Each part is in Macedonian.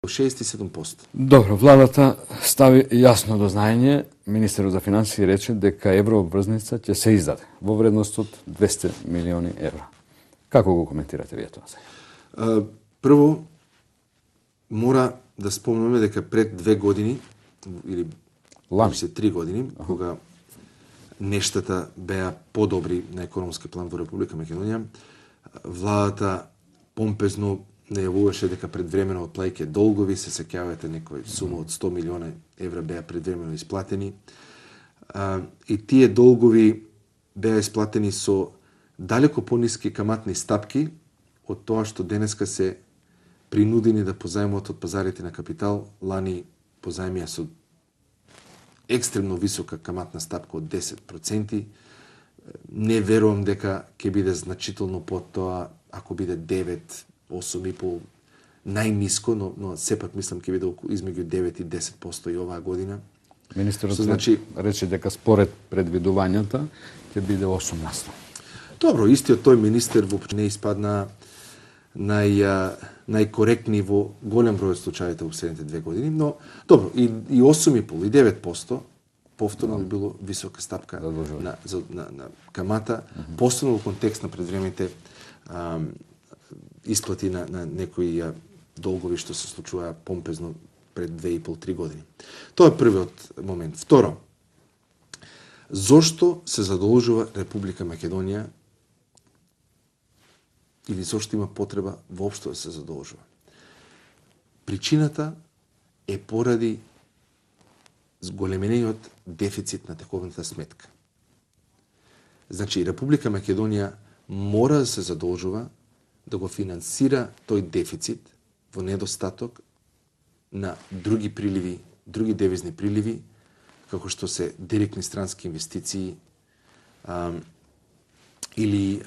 6-7%. Добро, владата стави јасно до знаење, министерот за финансии рече дека еврообврзница ќе се издаде во вредност од 200 милиони евра. Како го коментирате вие тоа сега? Прво, мора да спомнеме дека пред 2 години, или лани, 3 години, кога нештата беа подобри на економски план во Република Македонија, владата помпезно најавуваше дека предвремено отплаќање долгови, се сеќавате некој сума од 100 милиона евра беа предвремено исплатени. И тие долгови беа исплатени со далеко пониски каматни стапки од тоа што денеска се принудени да позајмуваат од пазарите на капитал. Лани позајмија со екстремно висока каматна стапка од 10%. Не верувам дека ќе биде значително под тоа, ако биде 9, 8,5 најниско, но сепак мислам ќе биде измеѓу 9 и 10% и оваа година. Министерот рече дека според предвидувањата ќе биде 8%. Добро, истиот тој министер воопшто не испадна најкоректни во голем број од случаите во последните 2 години, но добро, и 8,5 и 9% повторно би било висока стапка на камата, посебно во контекст на предвремените исплати на некои долгови што се случува помпезно пред 2,5-3 години. Тоа е првиот момент. Второ, зошто се задолжува Република Македонија или зошто има потреба воопшто да се задолжува? Причината е поради зголемениот дефицит на тековната сметка. Значи, Република Македонија мора да се задолжува да го финансира тој дефицит во недостаток на други приливи, други девизни приливи, како што се директни странски инвестиции или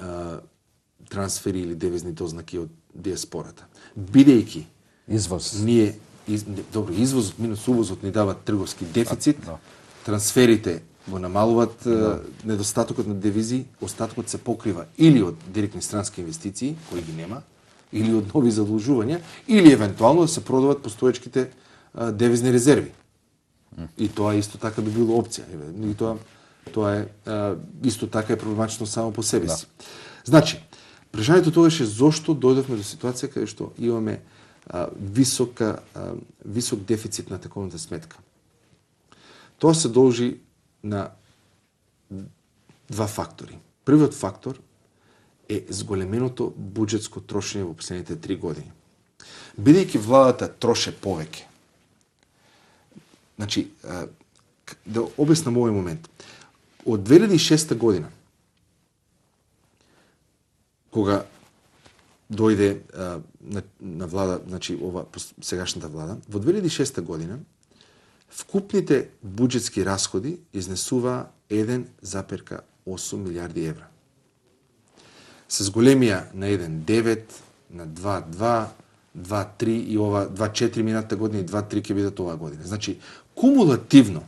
трансфери или девизни дознаки од диаспората. Бидејќи извоз, добро, извозот минус увозот ни дава трговски дефицит, трансферите го намалуваат недостатокот на девизи, остатокот се покрива или од директни странски инвестиции, кои ги нема, или од нови задолжувања, или евентуално да се продават постоечките девизни резерви. И тоа исто така би било опција. И тоа е исто така е проблематично само по себе си. Значи, прашањето тогаш е зошто дојдовме до ситуација каде што имаме висок дефицит на тековната сметка. Тоа се должи на два фактори. Првиот фактор е зголеменото буџетско трошење во последните 3 години. Бидејќи владата троше повеќе. Значи, да обяснам овој момент. Од 2006 година, кога дојде на влада, значи ова сегашната влада, во 2006 година вкупните буџетски расходи изнесуваа 1,8 милиарди евра. Се зголемија на 1,9, на 2,2, 2,3 и ова 2,4 минатата година и 2,3 ќе бидат оваа година. Значи, кумулативно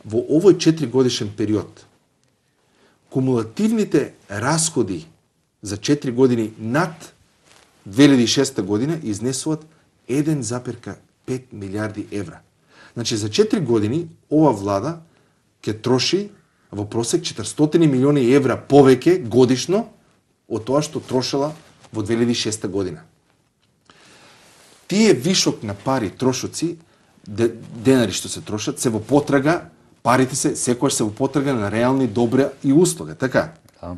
во овој 4 годишен период кумулативните расходи за 4 години над 2006 година изнесуваат 1,5 милиарди евра. Значи, за 4 години ова влада ќе троши во просек 400 милиони евра повеќе годишно од тоа што трошела во 2006 година. Тие вишок на пари трошоци, денари што се трошат, се во потрага, парите се секогаш се во потрага на реални добра и услуга, така? Да.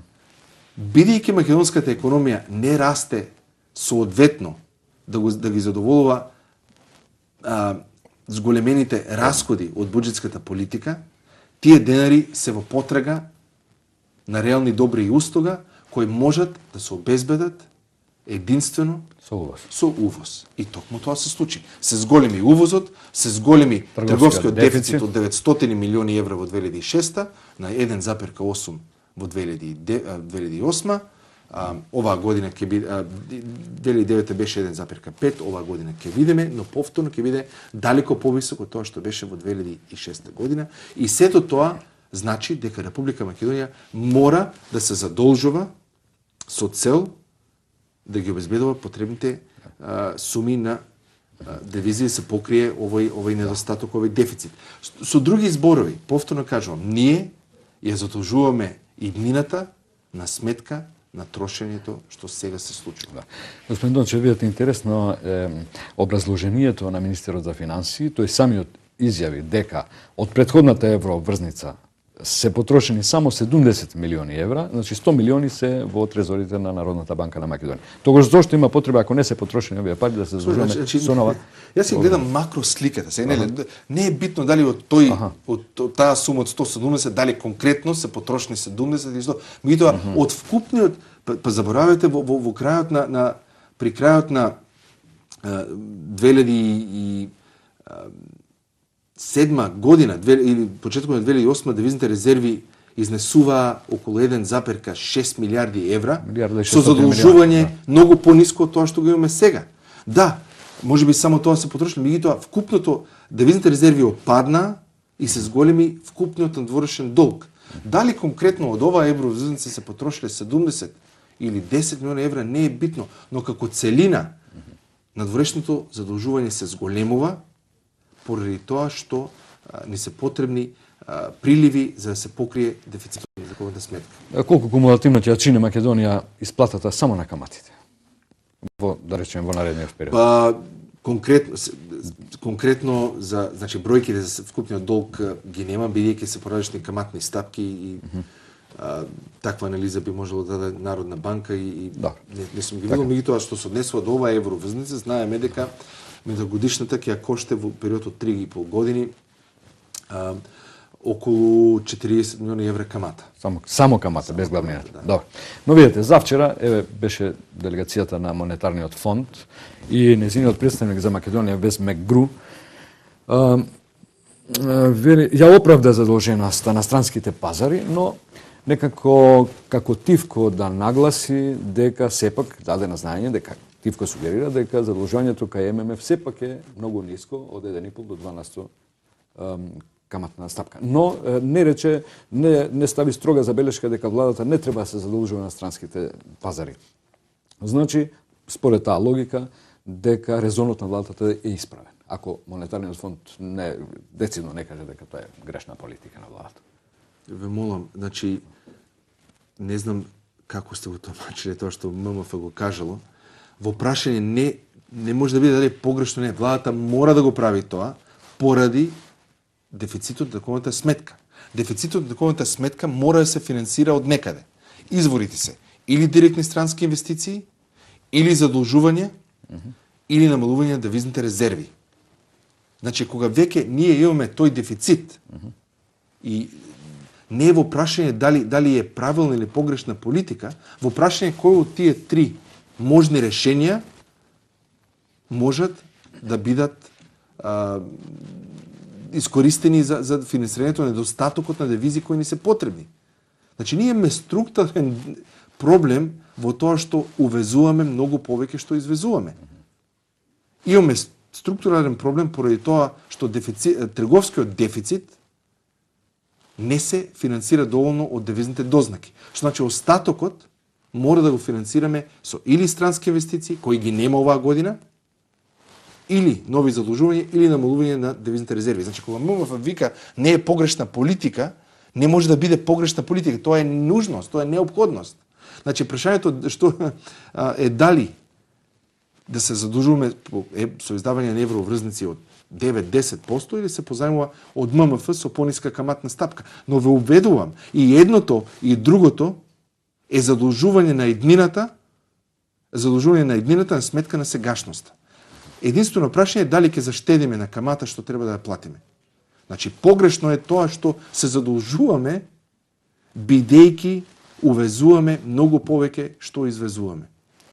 Бидејќи македонската економија не расте соодветно да ги задоволува зголемените расходи од буџетската политика, тие денари се во потрага на реални добри и услуга кои можат да се обезбедат единствено со увоз. И токму тоа се случи. Се зголеми увозот, се зголеми трговскиот дефицит од 900 милиони евра во 2006 на 1,8 во 2008. Оваа година ќе биде 2009 беше 1,5, оваа година ќе видиме, но повторно ќе биде далеко повисок од тоа што беше во 2006 година. И сето тоа значи дека Република Македонија мора да се задолжува со цел да ги обезбедува потребните суми на девизија се покрие овој недостаток, овој дефицит. Со други зборови, повторно кажувам, ние ја задолжуваме иднината на сметка на трошењето што сега се случува. Да. Господин Дончев, видите интересно образложението на министерот за финансии, тој самиот изјави дека од претходната еврообврзница се потрошени само 70 милиони евра, значи 100 милиони се во трезорите на Народната банка на Македонија. Тогаш зошто има потреба, ако не се потрошени овие пари, да се задолжуваме со нова? Јас си гледам макро сликата. Не е битно дали од таа сума од 170, дали конкретно се потрошени 70 или 100. Меѓутоа, од вкупниот, па заборавате во крајот при крајот на 2007 година или почетокот на 2008 девизните резерви изнесуваа околу 1,6 милиарди евра со задолжување многу пониско од тоа што го имаме сега. Да, можеби само тоа се потрошило, меѓутоа вкупното девизните резерви отпадна и се зголеми вкупниот надворешен долг. Дали конкретно од оваа еврообврзница се потрошиле 70 или 10 милиони евра не е битно, но како целина надворешното задолжување се зголемува поради тоа што ни се потребни приливи за да се покрие дефицитот на законната сметка. Колку кумулативно ќе ја чини Македонија исплатата само на каматите? Да речеме во наредниот период. Па конкретно за значи бројките за вкупниот долг ги нема, бидејќи се поразлични каматни стапки и таква анализа би можело да даде Народна банка и не сум ги видел, меѓутоа што се однесува до оваа еврообврзница, знаеме дека медогодишната ќе ја коште во период од 3,5 години околу 40 милиони евра камата. Само камата, без главнината. Да. Добро. Но видите, завчера беше делегацијата на Монетарниот фонд и нејзиниот представник за Македонија Вес Мекгру ја оправда задолженоста на странските пазари, но некако како тивко да нагласи дека сепак даде на знаење дека тивко сугерира дека задолжувањето кај ММФ сепак е многу ниско од 1,5 до 2% каматна стапка. Но не рече, не стави строга забелешка дека владата не треба да се задолжува на странските пазари. Значи, според таа логика, дека резонот на владата е исправен. Ако Монетарниот фонд децидно не каже дека тоа е грешна политика на владата. Ве молам, значи, не знам како сте го томачили тоа што ММФ го кажало, во прашање не може да биде дали погрешно не. Владата мора да го прави тоа поради дефицитот на таковата сметка. Дефицитот на таковата сметка мора да се финансира од некаде. Изворите се или директни странски инвестиции, или задолжување, или намалување на девизните резерви. Значи, кога веќе ние имаме тој дефицит и не е во прашање дали е правилна или погрешна политика, во прашање кој од тие три можни решенија можат да бидат искористени за финансирањето на недостатокот на девизи кои ни се потребни. Значи, ние имаме структурен проблем во тоа што увезуваме многу повеќе што извезуваме. Имаме структурален проблем поради тоа што трговскиот дефицит не се финансира доволно од девизните дознаки. Што значи остатокот мора да го финансираме со или странски инвестиции, кои ги нема оваа година, или нови задолжувања, или намалување на девизните резерви. Значи, кога ММФ вика не е погрешна политика, не може да биде погрешна политика. Тоа е нужност, тоа е неопходност. Значи, прашањето што е дали да се задолжуваме со издавање на еврообврзници од 9-10% или се позајмува од ММФ со пониска каматна стапка. Но ве убедувам, и едното и другото е задолжување на еднината на сметка на сегашноста. Единствено прашање е дали ќе заштедиме на камата што треба да ја платиме. Значи, погрешно е тоа што се задолжуваме бидејќи увезуваме многу повеќе што извезуваме.